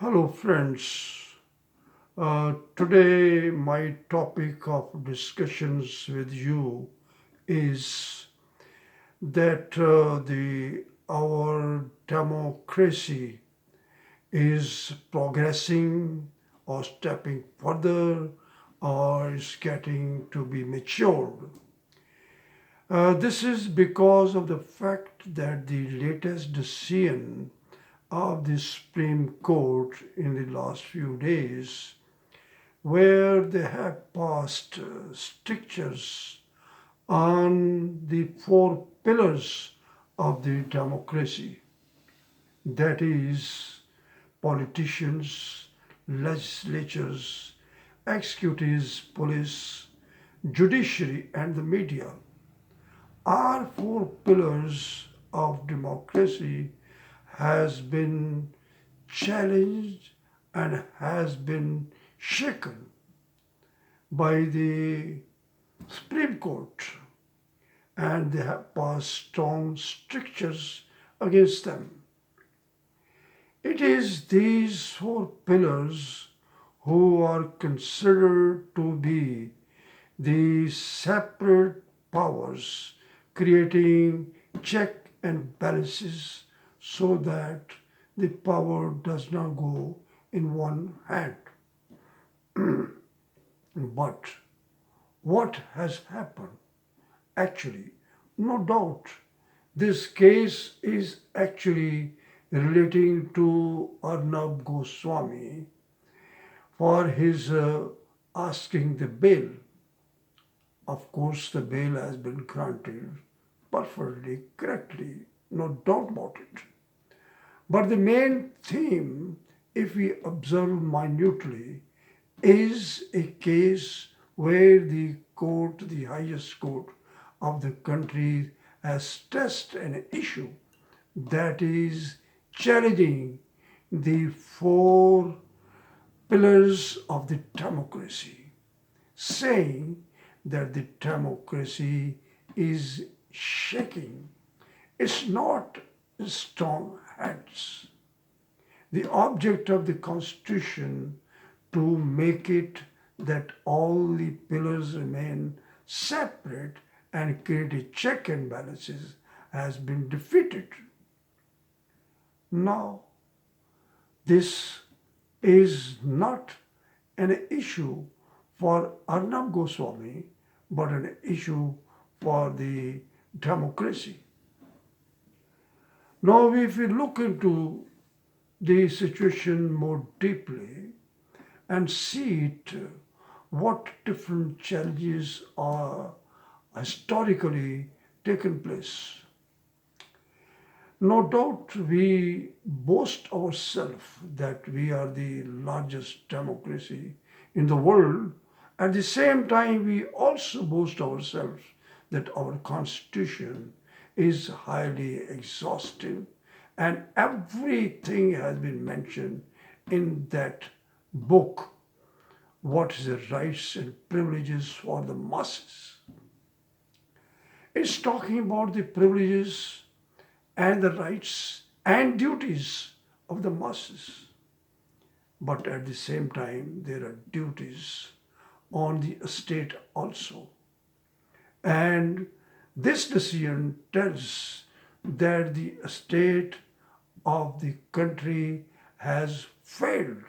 Hello, friends. Today, my topic of discussions with you is that the our democracy is progressing or stepping further or is getting to be matured. This is because of the fact that the latest decision of the Supreme Court in the last few days where they have passed strictures on the four pillars of the democracy, that is, politicians, legislatures, executives, police, judiciary, and the media are four pillars of democracy has been challenged and has been shaken by the Supreme Court, and they have passed strong strictures against them. It is these four pillars who are considered to be the separate powers, creating check and balances so that the power does not go in one hand. But what has happened? Actually, no doubt, this case is actually relating to Arnab Goswami for his asking the bail. Of course, the bail has been granted perfectly correctly, no doubt about it. But the main theme, if we observe minutely, is a case where the court, the highest court of the country, has stressed an issue that is challenging the four pillars of the democracy, saying that the democracy is shaking. It's not in strong hands. The object of the Constitution to make it that all the pillars remain separate and create a check and balances has been defeated. Now, this is not an issue for Arnab Goswami, but an issue for the democracy. Now, if we look into the situation more deeply and see it, what different challenges are historically taken place. No doubt we boast ourselves that we are the largest democracy in the world. At the same time, we also boast ourselves that our constitution is highly exhaustive and everything has been mentioned in that book. What is the rights and privileges for the masses? It's talking about the privileges and the rights and duties of the masses. But at the same time, there are duties on the state also. And this decision tells that the state of the country has failed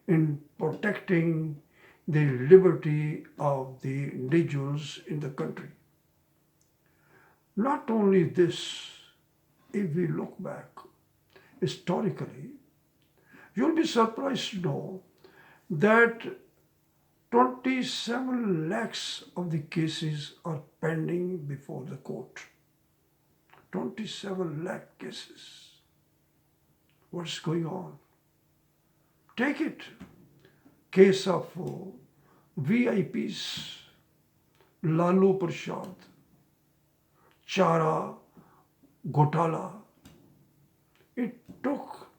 in protecting the liberty of the individuals in the country. Not only this, if we look back historically, you'll be surprised to know that 27 lakhs of the cases are pending before the court. 27 lakh cases. What's going on? Take it. Case of VIPs, Lalu Prasad, Chara, Gotala. It took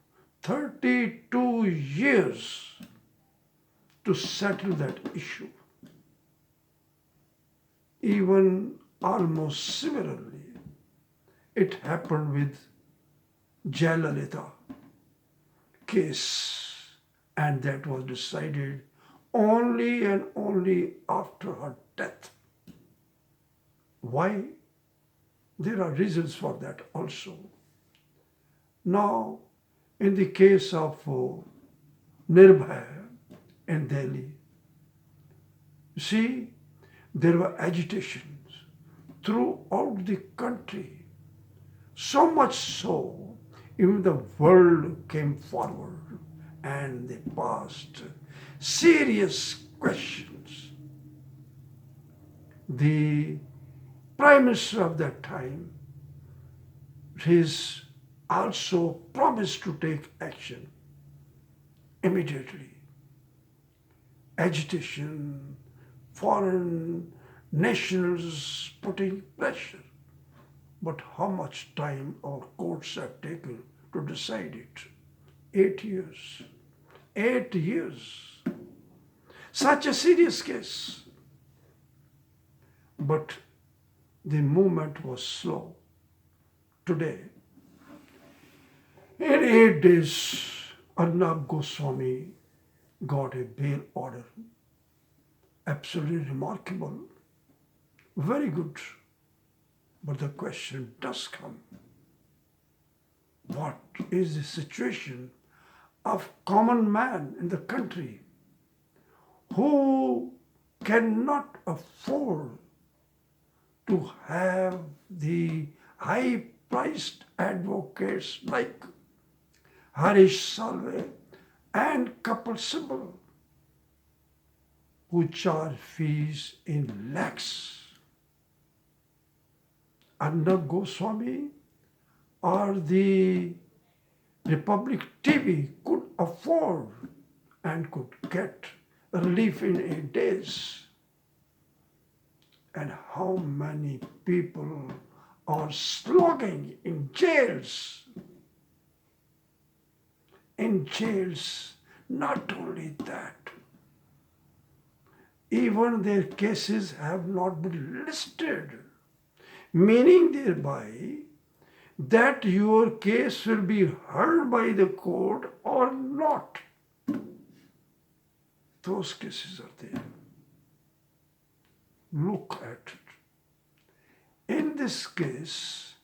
32 years to settle that issue. Even almost similarly, it happened with Jayalalitha case. and that was decided only and only after her death. Why? There are reasons for that also. Now, in the case of Nirbhaya in Delhi, see, there were agitations throughout the country, so much so, even the world came forward and they passed serious questions. The Prime Minister of that time, his also promised to take action immediately. Agitation, foreign nationals putting pressure. But how much time our courts have taken to decide it? 8 years. 8 years. Such a serious case. But the movement was slow. Today, in 8 days, Arnab Goswami got a bail order. Absolutely remarkable. Very good. But the question does come, what is the situation of common man in the country who cannot afford to have the high-priced advocates like Harish Salve and Kapil Sibal, who charge fees in lakhs. Arnab Goswami or the Republic TV could afford and could get relief in 8 days. And how many people are slogging in jails? In jails, not only that, even their cases have not been listed, meaning thereby that your case will be heard by the court or not. Those cases are there. Look at it. In this case,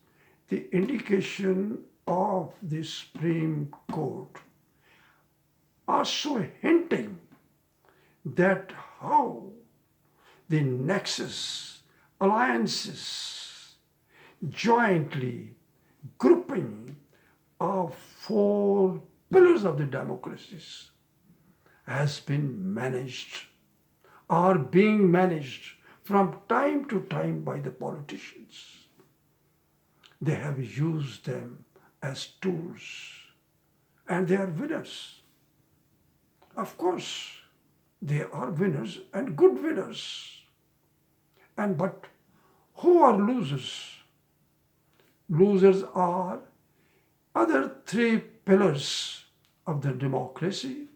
the indication of the Supreme Court also hinting that how the nexus, alliances, jointly grouping of four pillars of the democracies has been managed, are being managed from time to time by the politicians. They have used them as tools and they are winners. Of course, they are winners and good winners. But who are losers? Losers are other three pillars of the democracy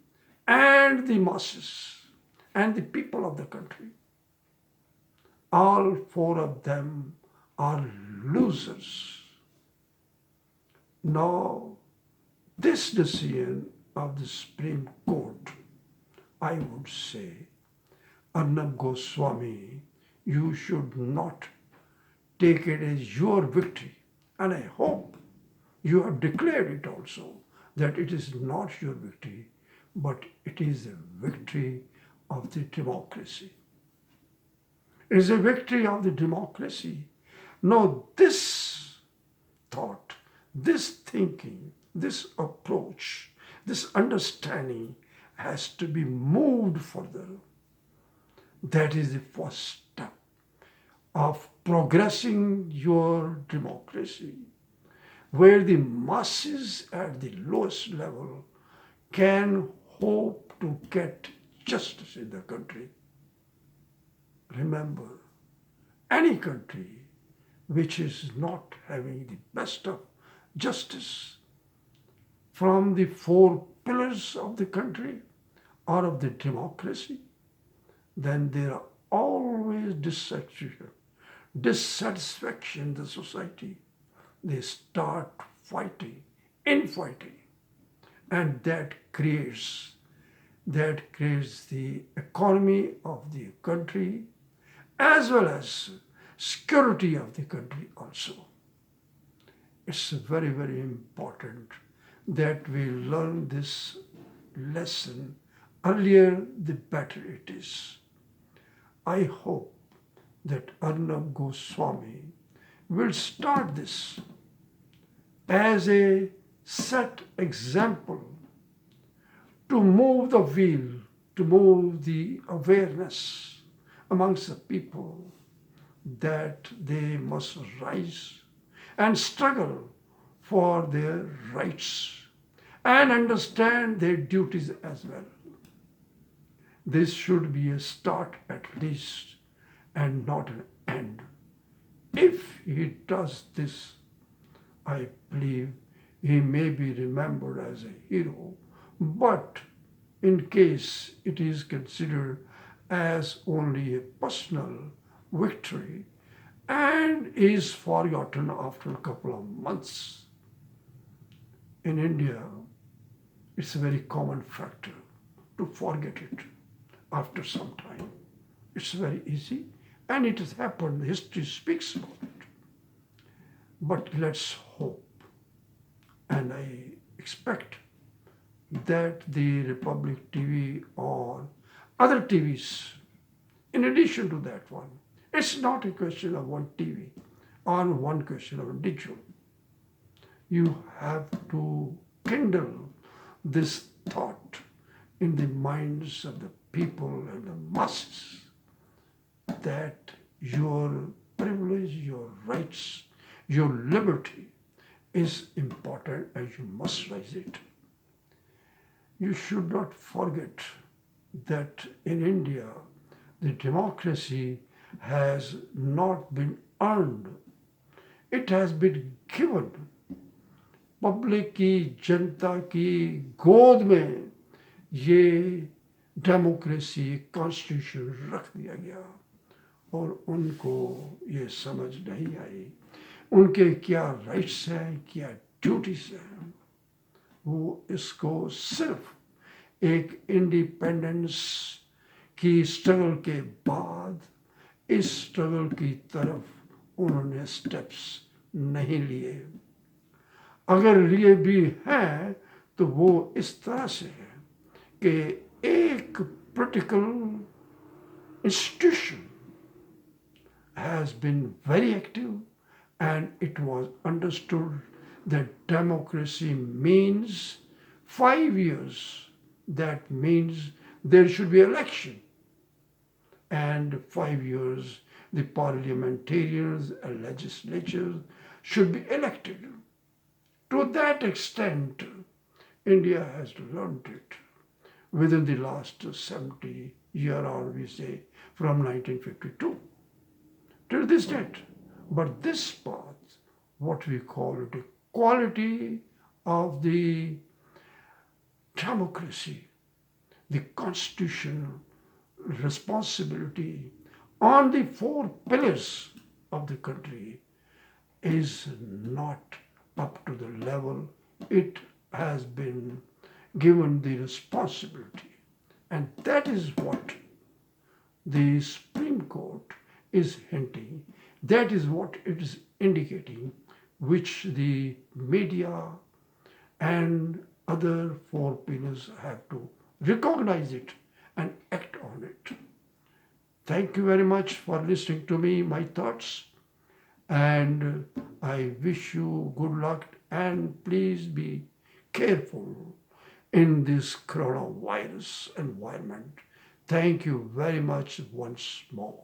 and the masses and the people of the country. All four of them are losers. Now, this decision of the Supreme Court, I would say, Arnab Goswami, you should not take it as your victory. And I hope you have declared it also, that it is not your victory, but it is a victory of the democracy. It is a victory of the democracy. Now, this thought, this thinking, this approach, this understanding has to be moved further. That is the first step of progressing your democracy, where the masses at the lowest level can hope to get justice in the country. Remember, any country which is not having the best of justice from the four pillars of the country or of the democracy, then there are always dissatisfaction in the society. They start fighting, infighting, and that creates that creates the economy of the country as well as security of the country also. It's very, very important that we learn this lesson earlier, the better it is. I hope that Arnab Goswami will start this as a set example to move the wheel, to move the awareness amongst the people that they must rise and struggle for their rights and understand their duties as well. This should be a start at least and not an end. If he does this, I believe he may be remembered as a hero, but in case it is considered as only a personal victory and is forgotten after a couple of months. In India, it's a very common factor to forget it after some time. It's very easy and it has happened. History speaks about it. But let's hope and I expect that the Republic TV or other TVs, in addition to that one, it's not a question of one TV or one question of a digital. You have to kindle this thought in the minds of the people and the masses that your privilege, your rights, your liberty is important and you must raise it. You should not forget that in India, the democracy has not been earned. It has been given. Public की जनता की गोद में ये democracy constitution रख दिया गया और उनको ये समझ नहीं आई उनके क्या राइट्स हैं क्या ड्यूटीज हैं वो इसको सिर्फ एक इंडिपेंडेंस की स्ट्रगल के बाद इस स्ट्रगल की तरफ उन्होंने स्टेप्स नहीं लिए अगर लिए भी हैं तो वो इस तरह से है कि एक political institution has been very active and it was understood that democracy means 5 years. That means there should be election and 5 years the parliamentarians and legislatures should be elected. To that extent, India has learned it within the last 70 years, or we say from 1952 till this date. But this path, what we call the quality of the democracy, the constitutional responsibility on the 4 pillars of the country is not up to the level it has been given the responsibility. And that is what the Supreme Court is hinting. That is what it is indicating, which the media and other 4 pillars have to recognize it and act on it. Thank you very much for listening to me, my thoughts. And I wish you good luck and please be careful in this coronavirus environment. Thank you very much once more.